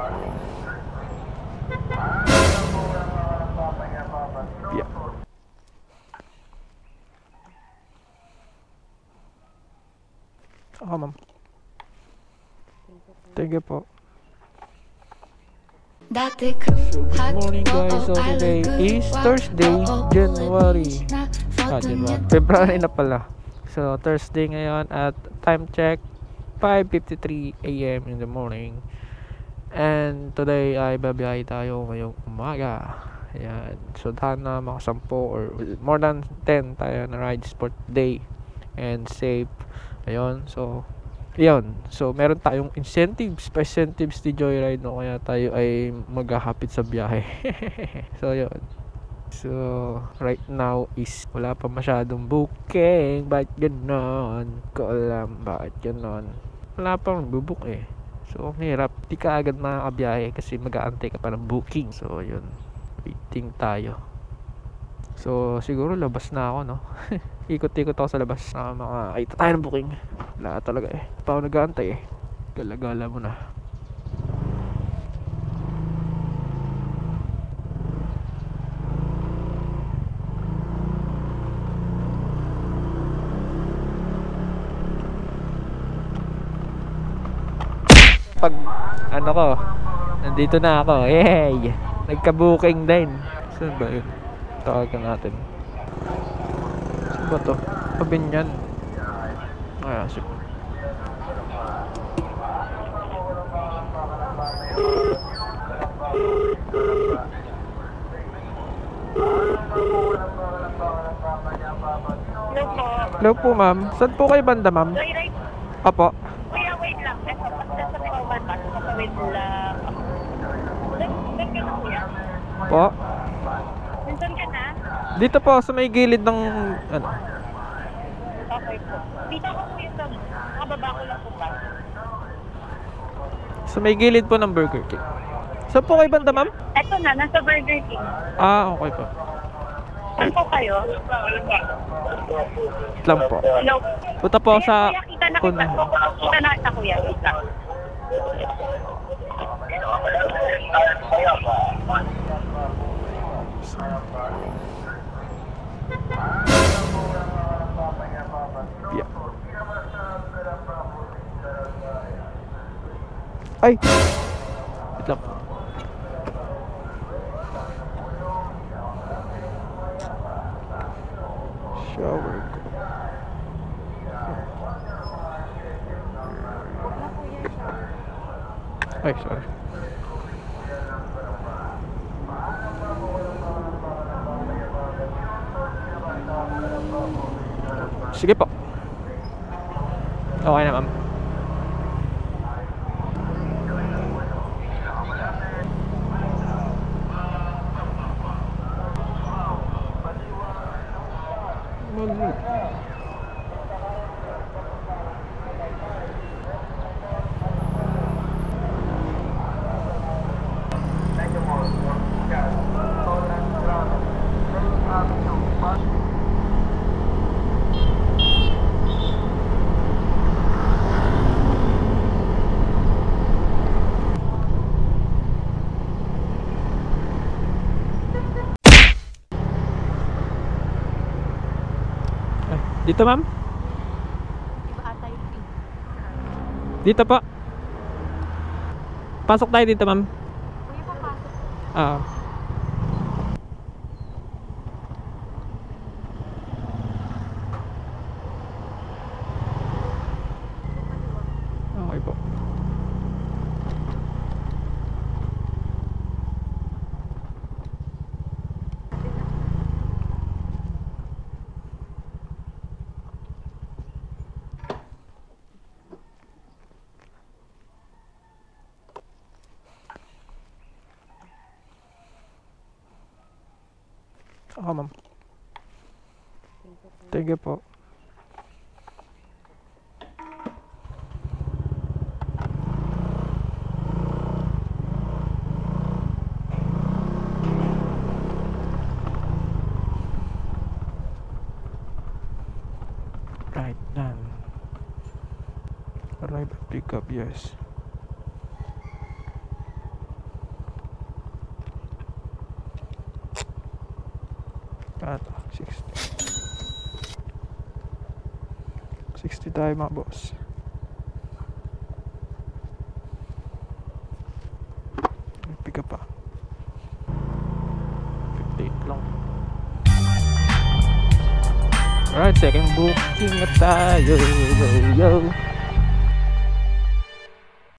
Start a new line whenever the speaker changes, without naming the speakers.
Yeah. Ako, ma'am. Thank you po. So good morning guys, so today is Thursday, February na pala. So Thursday ngayon at time check 5:53 AM in the morning. And today ay babiyahe tayo ngayong umaga. Ayan, so sana makasampo or more than 10 tayo na rides for today and safe. Ayun, so yun, so meron tayong incentives ni Joyride, no? Kaya tayo ay maghahapit sa biyahe. So yun, so right now is wala pa masyadong booking. Bakit ganon? Ko alam bakit ganon. Wala pang bubuk eh. So ang hirap, di ka agad makakabiyahe kasi mag-aantay ka pa ng booking. So yun, waiting tayo. So siguro labas na ako, no? Ikot-ikot ako sa labas na makakita tayo ng booking. Wala talaga eh, pa ako nag-aantay eh. Gala-gala mo na. Pag ano ko, nandito na ako. Yay! Nagka-booking din. Saan ba yun? Tawagan natin. Saan ba to? Pabinyan. Ah, sige. Hello po ma'am. Saan po kayo banda ma'am? Apo.
Kuya, wait lang. Ito, pagka sa Tauban ba? Wait lang. Saan ka na, kuya?
Po.
Saan ka na?
Dito po sa may gilid ng ano.
Okay po. Dito ako kuya sa kababa ko lang po ba?
Sa may gilid po ng Burger King. Saan po kayo banda ma'am?
Ito na, nasa Burger King.
Ah, okay po.
Saan po kayo?
Lang po.
Hello?
Punta po sa
Kuya, kita na kita. Kita na kita, kuya. Wait lang.
Yeah. Ay! Wait lang. Shower ko. Ay, sorry. Sige po. Okay na ma'am. Dito ma'am?
Iba ata yung pink.
Dito po. Pasok tayo dito ma'am.
Kuya, papasok.
Ah. Okay po. Ako ma'am. Thank you po. Right now. Arrive at pick up, yes. Kato, 60 tayo mga boss. Pick up pa. 58 lang. Alright, second booking na tayo. Yo, yo.